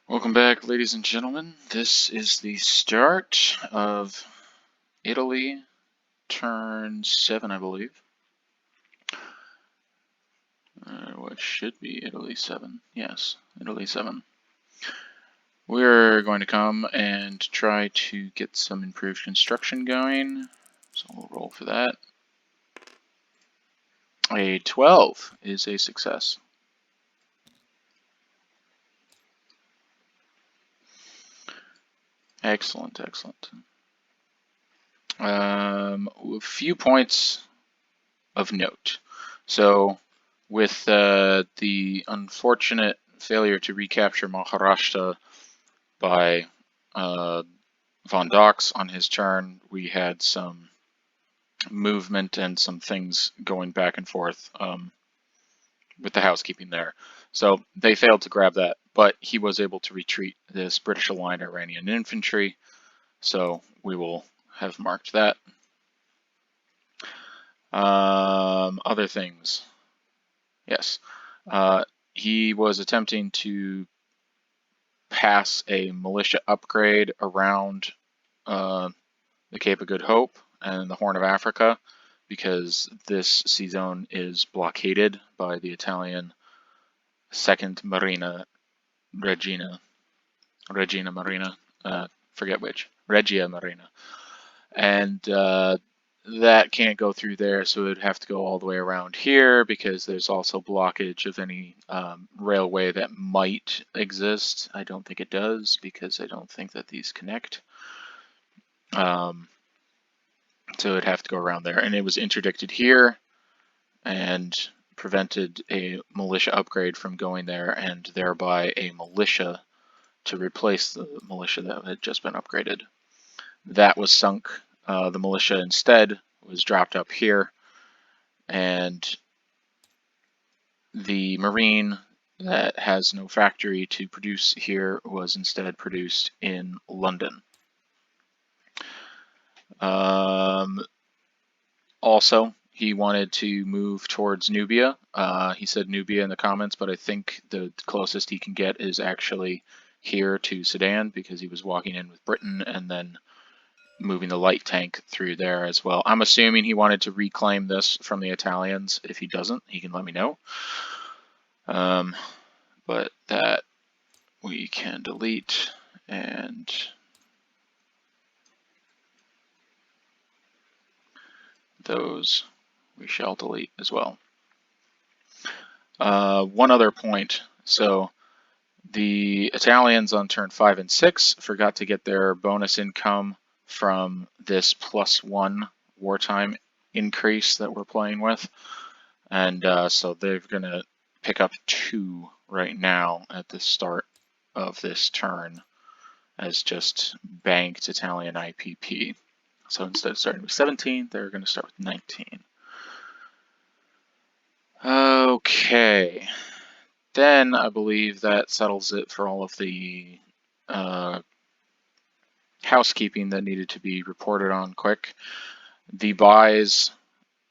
Welcome back, ladies and gentlemen. This is the start of Italy, turn 7, I believe. What should be Italy 7? Yes, Italy 7. We're going to come and try to get some improved construction going, so we'll roll for that. A 12 is a success. Excellent, excellent. A few points of note. So, with the unfortunate failure to recapture Maharashtra by von Dox on his turn, we had some movement and some things going back and forth with the housekeeping there. So they failed to grab that, but he was able to retreat this British aligned Iranian infantry, so we will have marked that. Other things. Yes. He was attempting to pass a militia upgrade around the Cape of Good Hope and the Horn of Africa because this sea zone is blockaded by the Italian 2nd Marina Regina Marina, forget which, Regia Marina. And that can't go through there, so it would have to go all the way around here because there's also blockage of any railway that might exist. I don't think it does because I don't think that these connect. So it'd have to go around there, and it was interdicted here and prevented a militia upgrade from going there, and thereby a militia to replace the militia that had just been upgraded. That was sunk. The militia instead was dropped up here, and the marine that has no factory to produce here was instead produced in London. Also, he wanted to move towards Nubia. He said Nubia in the comments, but I think the closest he can get is actually here to Sudan because he was walking in with Britain and then moving the light tank through there as well. I'm assuming he wanted to reclaim this from the Italians. If he doesn't, he can let me know. But that we can delete, and those we shall delete as well. One other point. So the Italians on turn 5 and 6 forgot to get their bonus income from this +1 wartime increase that we're playing with. And so they're going to pick up 2 right now at the start of this turn as just banked Italian IPP. So instead of starting with 17, they're going to start with 19. Okay. Then I believe that settles it for all of the housekeeping that needed to be reported on quick. The buys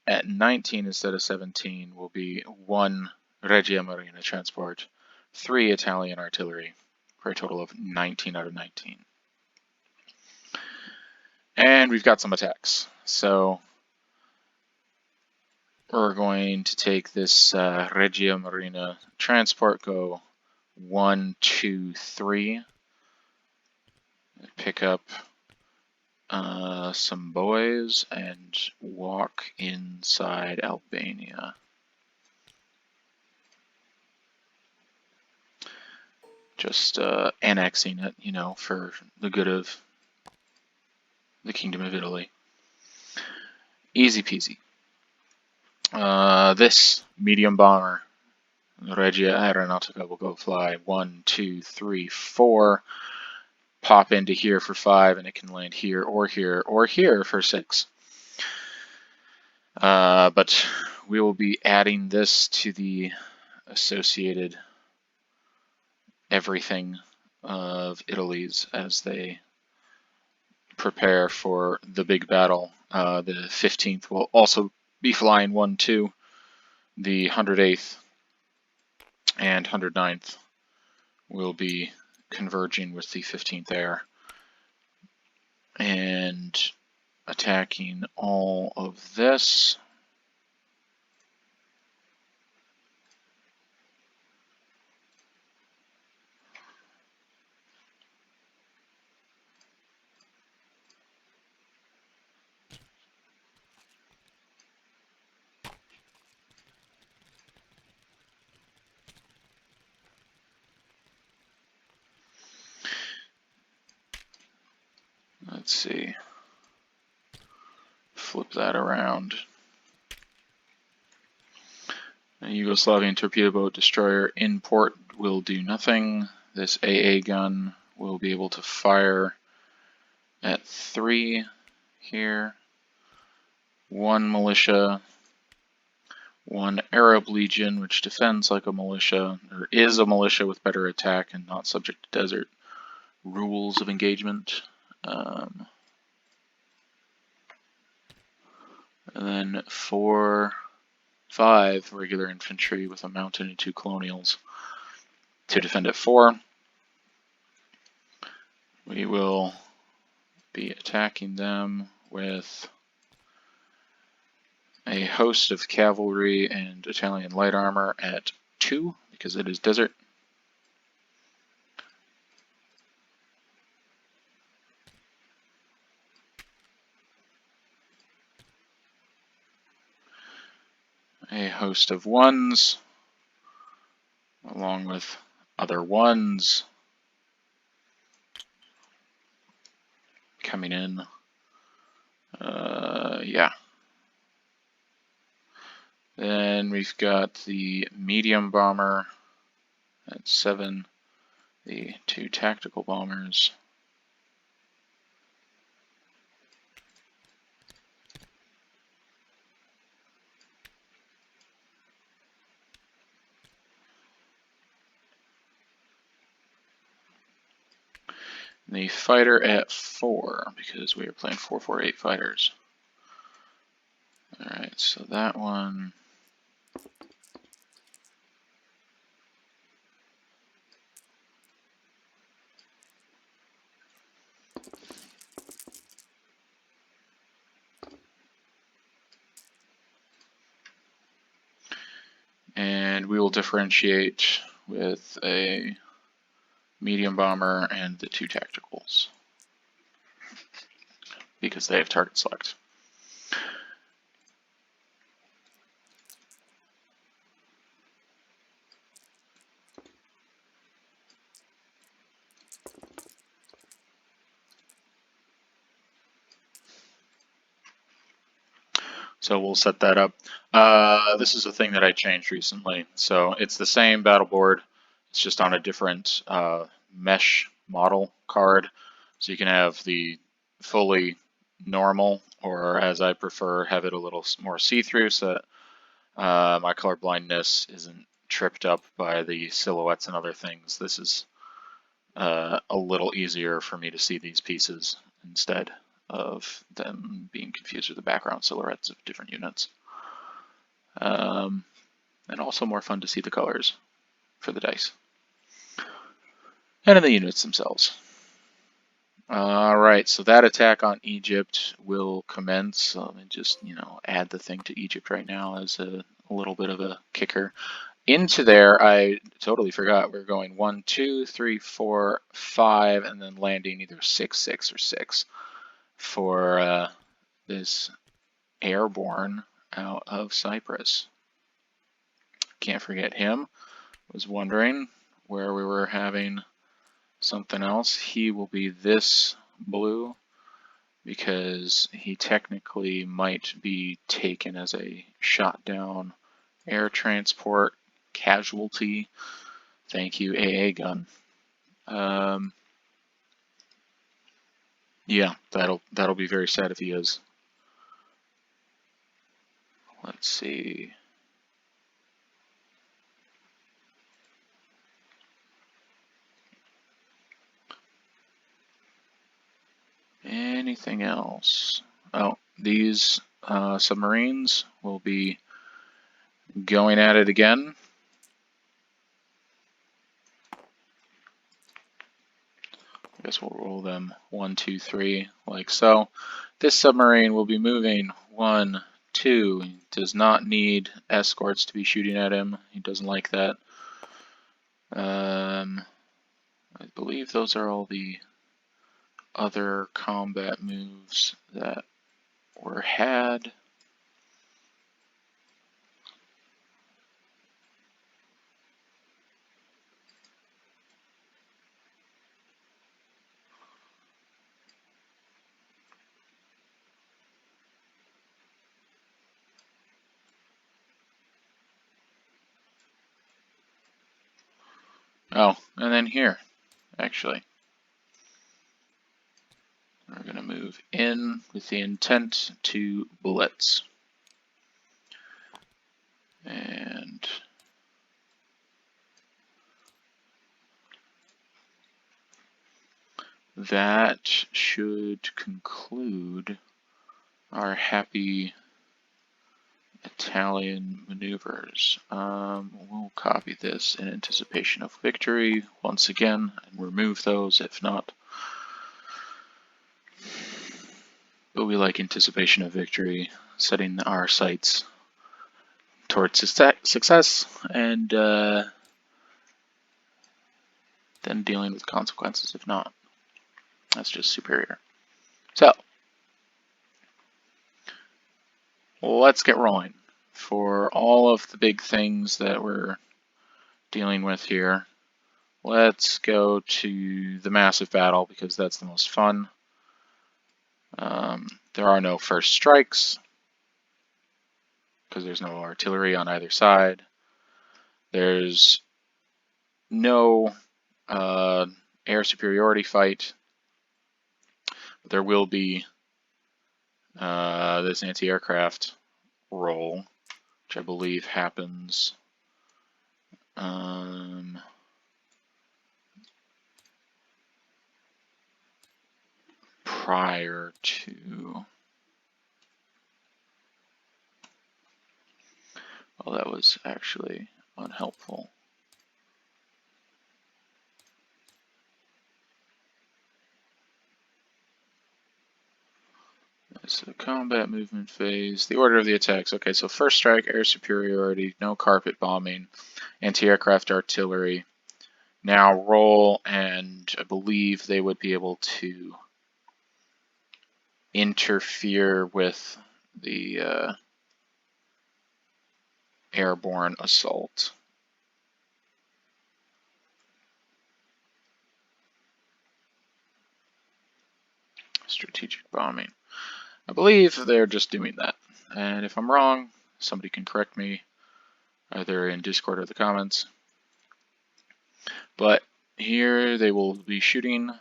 at 19 instead of 17 will be 1 Regia Marina transport, 3 Italian artillery, for a total of 19 out of 19. And we've got some attacks. So we're going to take this Regia Marina transport, go 1, 2, 3, pick up some boys and walk inside Albania. Just annexing it, you know, for the good of the Kingdom of Italy. Easy peasy. This medium bomber, Regia Aeronautica, will go fly 1, 2, 3, 4, pop into here for 5, and it can land here or here or here for 6. But we will be adding this to the associated everything of Italy's as they prepare for the big battle. The 15th will also be flying 1, 2. The 108th and 109th will be converging with the 15th Air and attacking all of this. Let's see. Flip that around. A Yugoslavian torpedo boat destroyer in port will do nothing. This AA gun will be able to fire at 3 here. 1 militia, 1 Arab Legion, which defends like a militia, or is a militia with better attack and not subject to desert rules of engagement. And then 5 regular infantry with a mountain and 2 colonials to defend at 4. We will be attacking them with a host of cavalry and Italian light armor at 2 because it is desert. A host of 1s along with other 1s coming in. Yeah. Then we've got the medium bomber at 7, the 2 tactical bombers. The fighter at 4 because we are playing 4-4-8 fighters. Alright, so that one. And we will differentiate with a medium bomber and the 2 tacticals because they have target select. So we'll set that up. This is a thing that I changed recently. So it's the same battle board. It's just on a different mesh model card. So you can have the fully normal, or as I prefer, have it a little more see-through so that my color blindness isn't tripped up by the silhouettes and other things. This is a little easier for me to see these pieces instead of them being confused with the background silhouettes of different units. And also more fun to see the colors for the dice. And in the units themselves. Alright, so that attack on Egypt will commence. Let me just, add the thing to Egypt right now as a little bit of a kicker. Into there, I totally forgot we're going 1, 2, 3, 4, 5, and then landing either 6, 6, or 6 for this airborne out of Cyprus. Can't forget him. Was wondering where we were having something else. He will be this blue because he technically might be taken as a shot down air transport casualty. Thank you, AA gun. Yeah, that'll be very sad if he is. Let's see. Anything else? Oh, these submarines will be going at it again. I guess we'll roll them 1, 2, 3, like so. This submarine will be moving 1, 2. He does not need escorts to be shooting at him. He doesn't like that. I believe those are all the other combat moves that were had. Oh, and then here, actually. We're going to move in with the intent to blitz. And that should conclude our happy Italian maneuvers. We'll copy this in anticipation of victory once again and remove those if not. But we like anticipation of victory, setting our sights towards success and then dealing with consequences if not. That's just superior. So, let's get rolling. For all of the big things that we're dealing with here, let's go to the massive battle because that's the most fun. There are no first strikes because there's no artillery on either side. There's no air superiority fight. There will be this anti-aircraft roll, which I believe happens prior to. Well, that was actually unhelpful. So the combat movement phase, the order of the attacks. Okay, so first strike, air superiority, no carpet bombing, anti-aircraft artillery. Now roll, and I believe they would be able to interfere with the airborne assault. Strategic bombing. I believe they're just doing that. And if I'm wrong, somebody can correct me either in Discord or the comments. But here they will be shooting.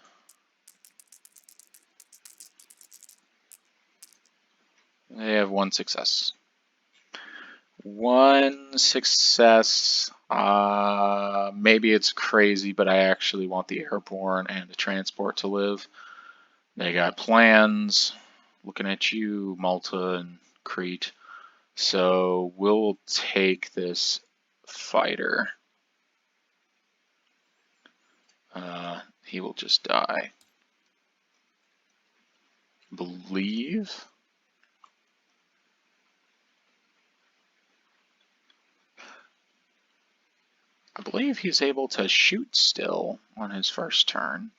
They have 1 success. 1 success. Maybe it's crazy, but I actually want the airborne and the transport to live. They got plans. Looking at you, Malta and Crete. So we'll take this fighter. He will just die. Believe. I believe he's able to shoot still on his first turn.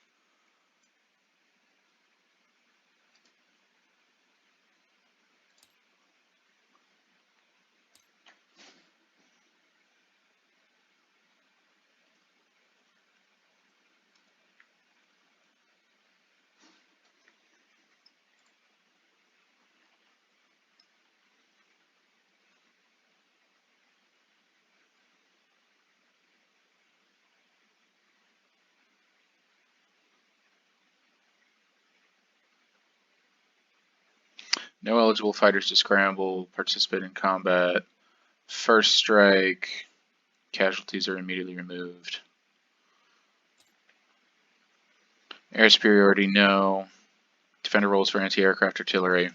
No eligible fighters to scramble, participate in combat. First strike, casualties are immediately removed. Air superiority, no. Defender rolls for anti-aircraft artillery.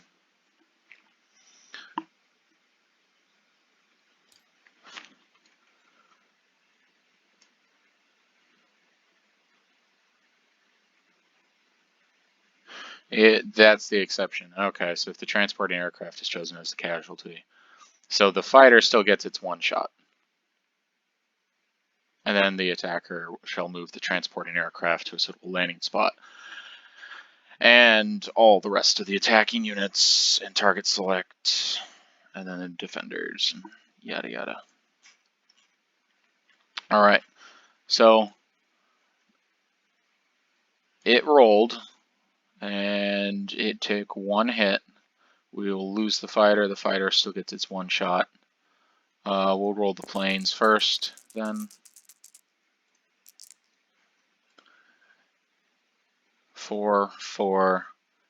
That's the exception. Okay, so if the transporting aircraft is chosen as the casualty. So the fighter still gets its one shot. And then the attacker shall move the transporting aircraft to a suitable landing spot. And all the rest of the attacking units and target select, and then the defenders, and yada yada. Alright, so it rolled, and it took one hit. We'll lose the fighter still gets its one shot. We'll roll the planes first, then. 4, 4,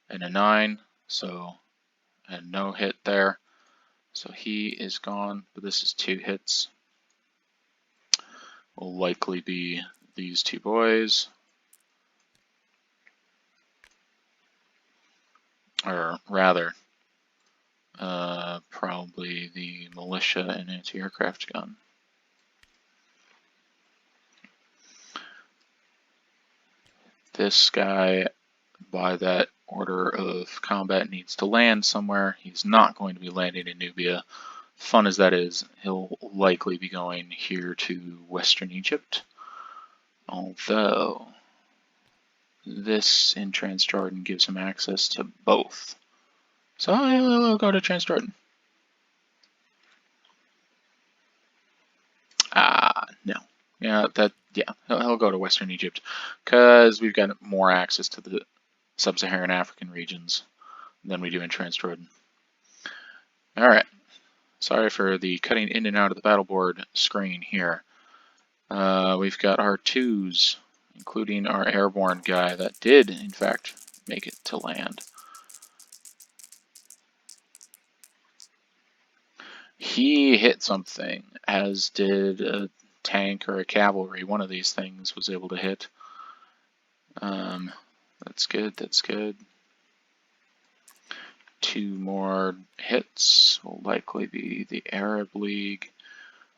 and a 9, so and no hit there. So he is gone, but this is 2 hits. Will likely be these 2 boys. Or rather, probably the militia and anti-aircraft gun. This guy, by that order of combat, needs to land somewhere. He's not going to be landing in Nubia. Fun as that is, he'll likely be going here to Western Egypt. Although, this in Transjordan gives him access to both. So I'll go to Transjordan. No. Yeah, he'll go to Western Egypt because we've got more access to the sub-Saharan African regions than we do in Transjordan. Alright, sorry for the cutting in and out of the battle board screen here. We've got our 2s, including our airborne guy that did, in fact, make it to land. He hit something, as did a tank or a cavalry. One of these things was able to hit. That's good, that's good. 2 more hits will likely be the Arab League.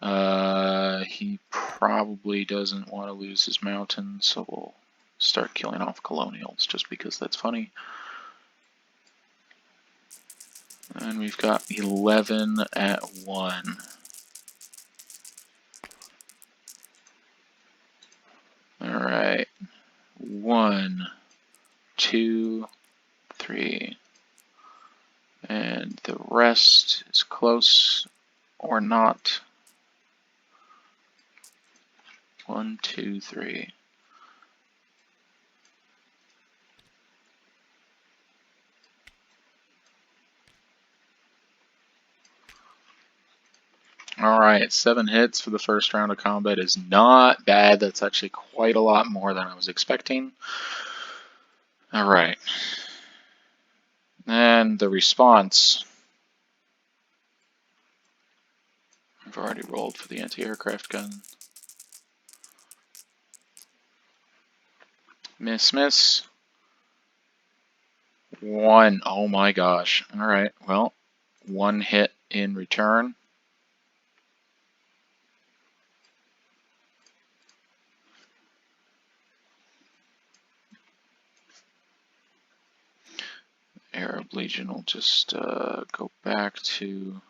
He probably doesn't want to lose his mountain, so we'll start killing off colonials just because that's funny. And we've got 11 at 1. Alright. 1, 2, 3. And the rest is close or not. 1, 2, 3. Alright, 7 hits for the first round of combat is not bad. That's actually quite a lot more than I was expecting. Alright. And the response. I've already rolled for the anti-aircraft gun. Miss, miss. 1. Oh my gosh. Alright, well, 1 hit in return. Arab Legion will just go back to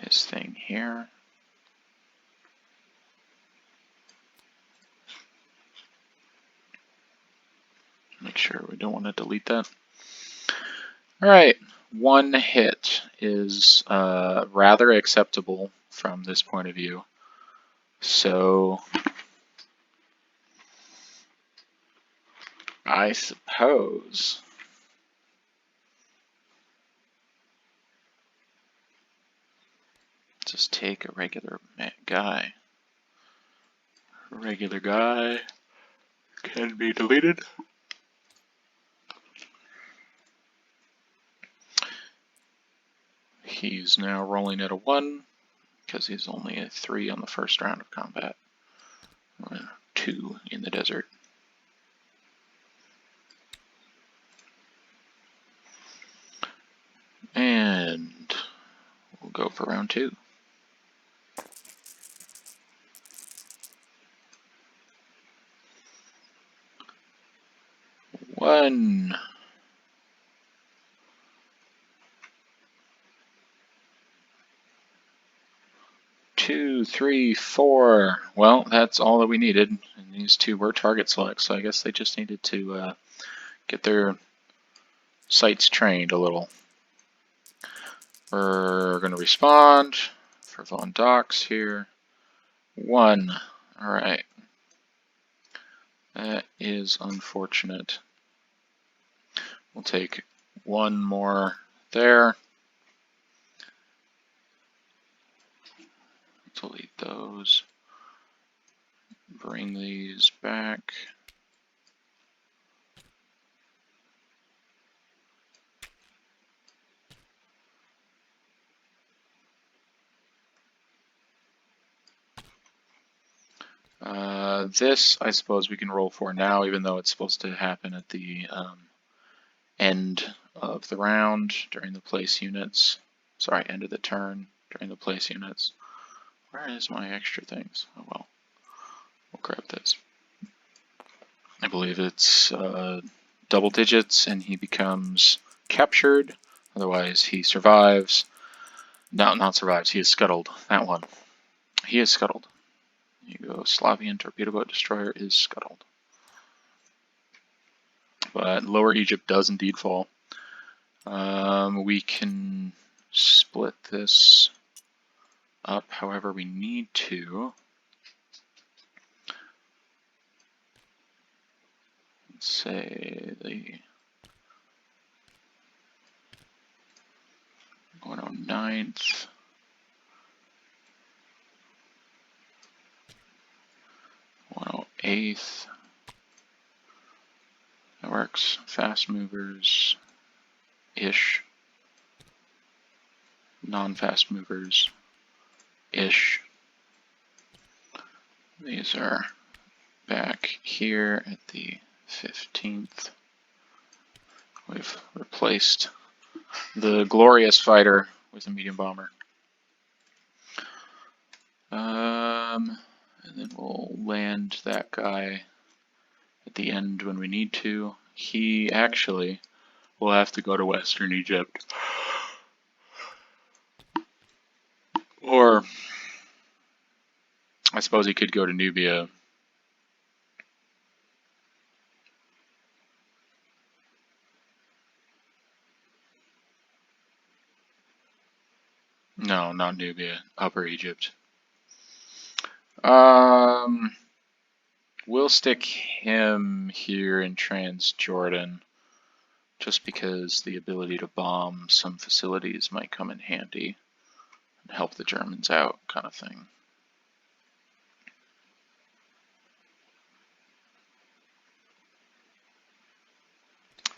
his thing here. Make sure we don't want to delete that. Alright, 1 hit is rather acceptable from this point of view. So, I suppose just take a regular guy. A regular guy can be deleted. He's now rolling at a 1 because he's only a 3 on the first round of combat. 2 in the desert. And we'll go for round 2. 1, 2, 3, 4. Well, that's all that we needed. And these two were target selects, so I guess they just needed to get their sights trained a little. We're going to respond for Von Docks here. 1. Alright. That is unfortunate. We'll take one more there. Delete those. Bring these back. This, I suppose, we can roll for now, even though it's supposed to happen at the end of the round during the place units. Sorry, end of the turn during the place units. Where is my extra things? Oh well, we'll grab this. I believe it's double digits and he becomes captured. Otherwise, he survives. No, not survives. He is scuttled. That one. He is scuttled. Yugoslavian torpedo boat destroyer is scuttled. But Lower Egypt does indeed fall. We can split this up however we need to. Let's say the 109th. 108th. That works. Fast movers ish. Non-fast movers ish. These are back here at the 15th. We've replaced the glorious fighter with a medium bomber. And then we'll land that guy at the end when we need to. He actually will have to go to Western Egypt. Or I suppose he could go to Nubia. No, not Nubia. Upper Egypt. We'll stick him here in Transjordan, just because the ability to bomb some facilities might come in handy and help the Germans out, kind of thing.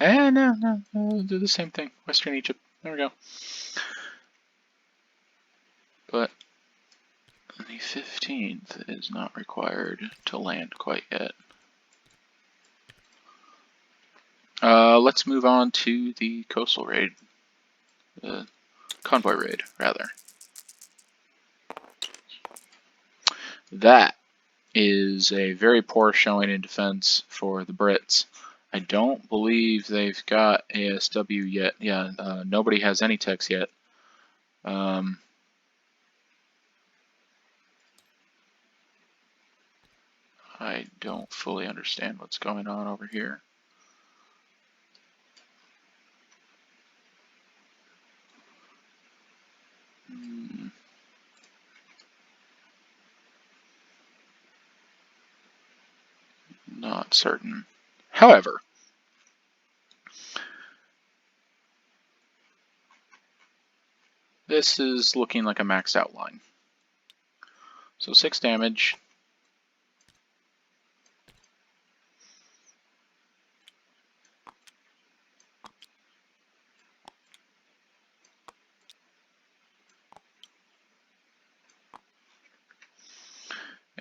No, we'll do the same thing. Western Egypt. There we go. But the 15th is not required to land quite yet. Let's move on to the coastal raid. The convoy raid, rather. That is a very poor showing in defense for the Brits. I don't believe they've got ASW yet. Yeah, nobody has any techs yet. I don't fully understand what's going on over here. Not certain. However, this is looking like a maxed out line. So 6 damage.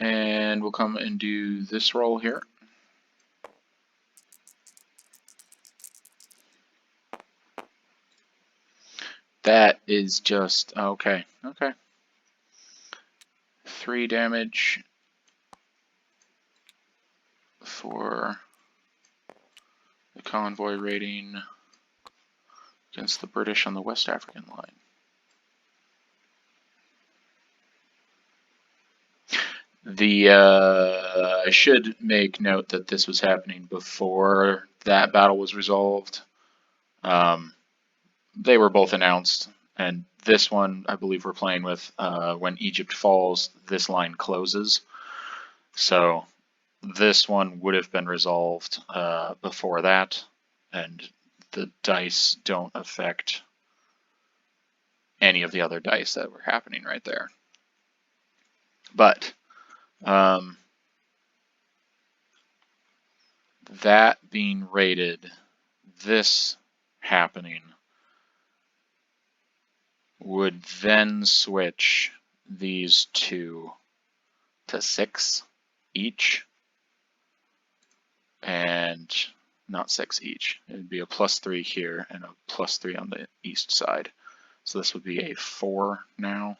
And we'll come and do this roll here. That is just, okay. 3 damage for the convoy raiding against the British on the West African line. I should make note that this was happening before that battle was resolved. They were both announced, and this one I believe we're playing with when Egypt falls, this line closes. So this one would have been resolved before that, and the dice don't affect any of the other dice that were happening right there. But that being rated, this happening would then switch these two to 6 each, and not 6 each. It would be a +3 here and a +3 on the east side. So this would be a 4 now.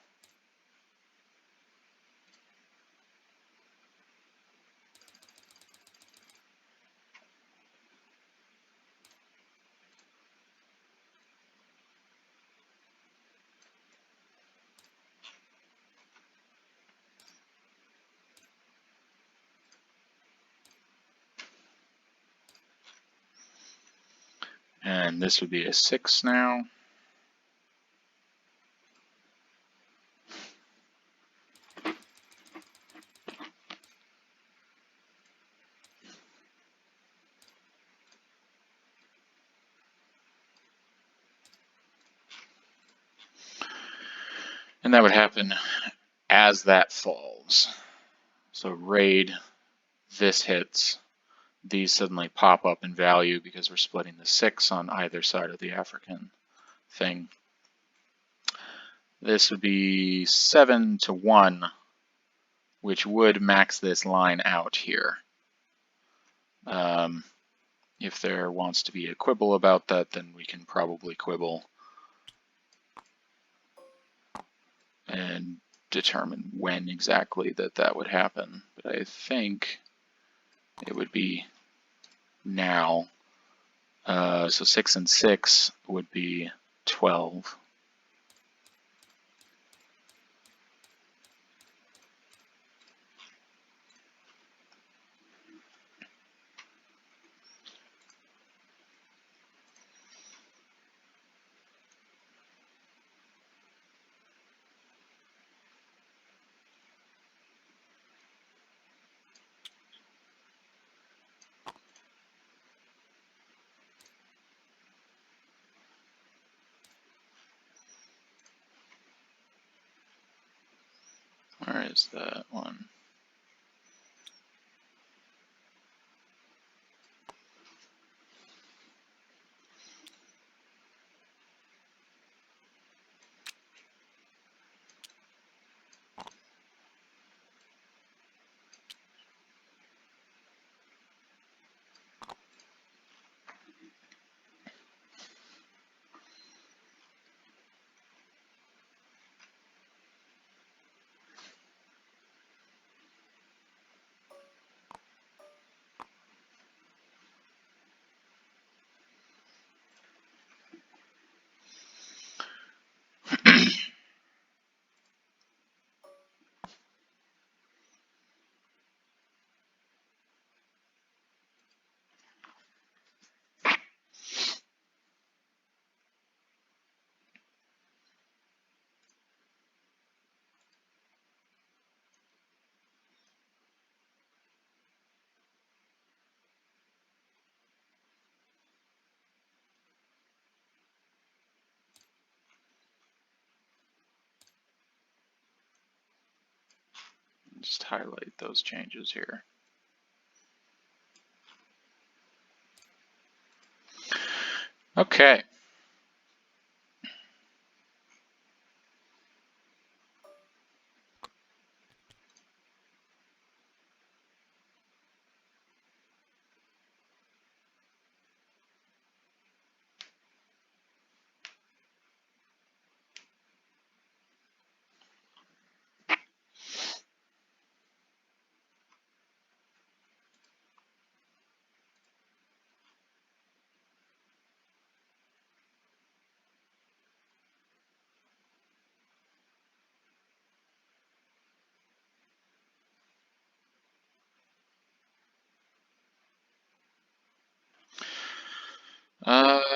And this would be a 6 now. And that would happen as that falls. So raid, this hits, these suddenly pop up in value because we're splitting the 6 on either side of the African thing. This would be 7 to 1, which would max this line out here. If there wants to be a quibble about that, then we can probably quibble and determine when exactly that would happen. But I think it would be now. So 6 and 6 would be 12. Where is that one? Just highlight those changes here. Okay.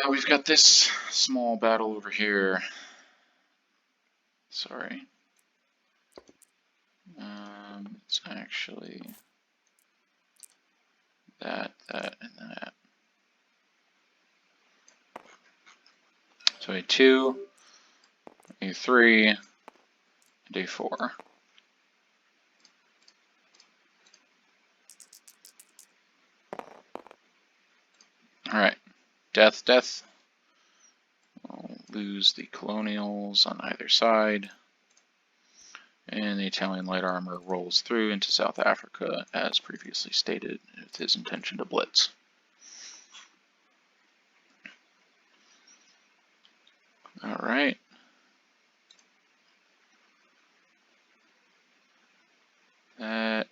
We've got this small battle over here. Sorry. It's actually that, and that. So A2, A3, and A4. Alright, death, death. We'll lose the colonials on either side. And the Italian light armor rolls through into South Africa, as previously stated, with his intention to blitz. Alright. That.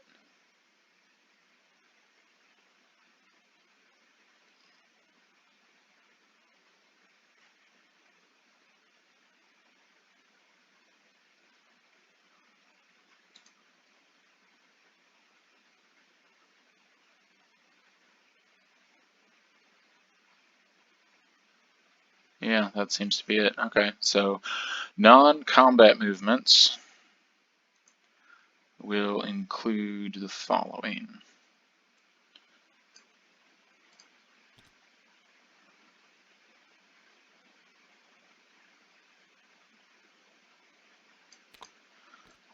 Yeah, that seems to be it. Okay, so non-combat movements will include the following.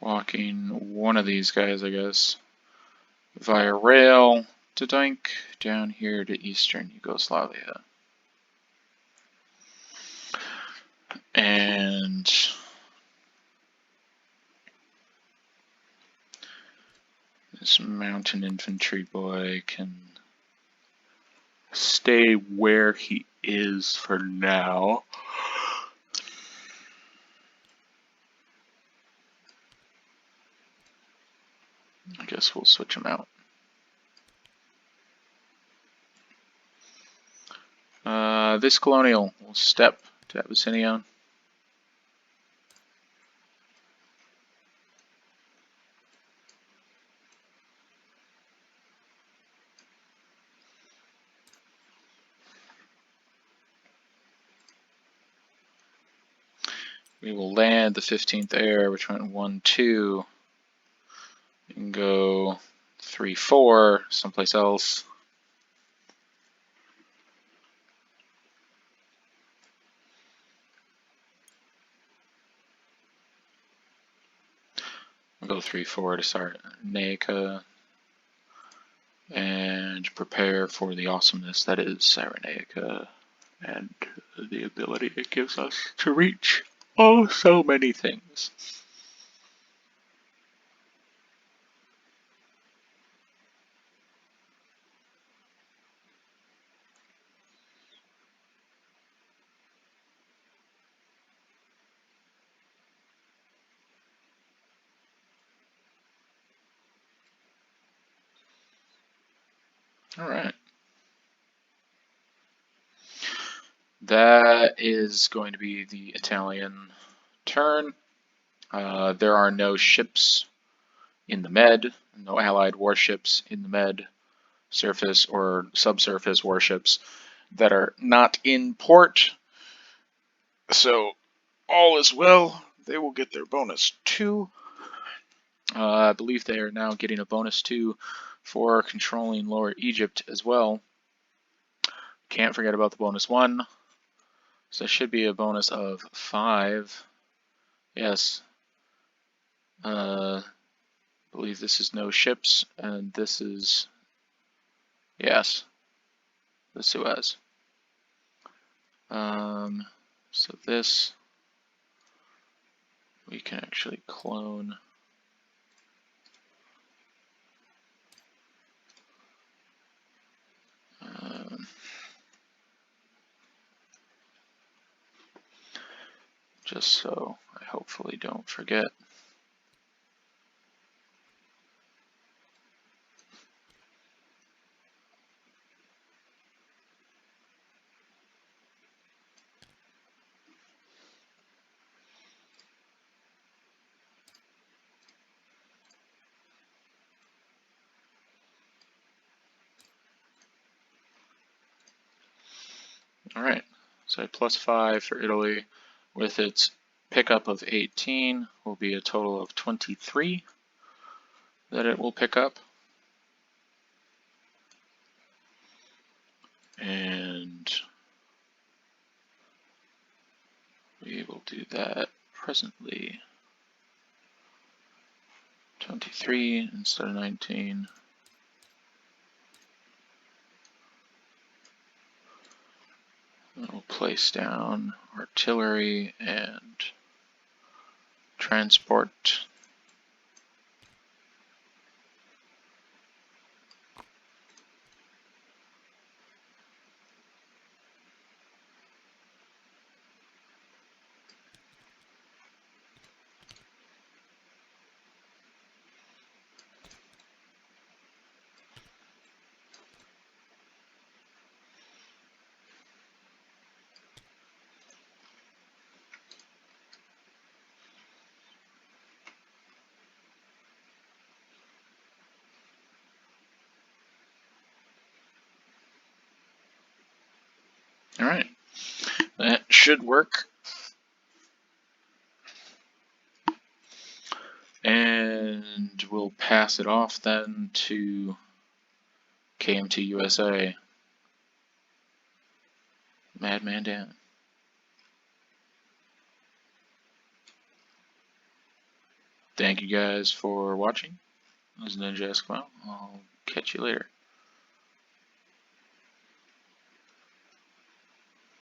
Walking one of these guys, I guess, via rail to Gdańsk, down here to Eastern Yugoslavia. And this mountain infantry boy can stay where he is for now. I guess we'll switch him out. This colonial will step to Abyssinia. We will land the 15th air, which went 1-2, and go 3-4 someplace else. We'll go 3-4 to start Cyrenaica and prepare for the awesomeness that is Cyrenaica and the ability it gives us to reach oh so many things. All right. That is going to be the Italian turn. There are no ships in the Med, no Allied warships in the Med, surface or subsurface warships that are not in port. So all is well. They will get their bonus 2. I believe they are now getting a bonus 2 for controlling Lower Egypt as well. Can't forget about the bonus 1. So there should be a bonus of 5. Yes. I believe this is no ships, and this is, yes, the Suez. So this, we can actually clone. Just so I hopefully don't forget. All right, say +5 for Italy, with its pickup of 18 will be a total of 23 that it will pick up. And we will do that presently. 23 instead of 19. We'll place down artillery and transport. All right, that should work. And we'll pass it off then to KMT USA. Madman Dan. Thank you guys for watching. This is Ninja Eskimo. I'll catch you later.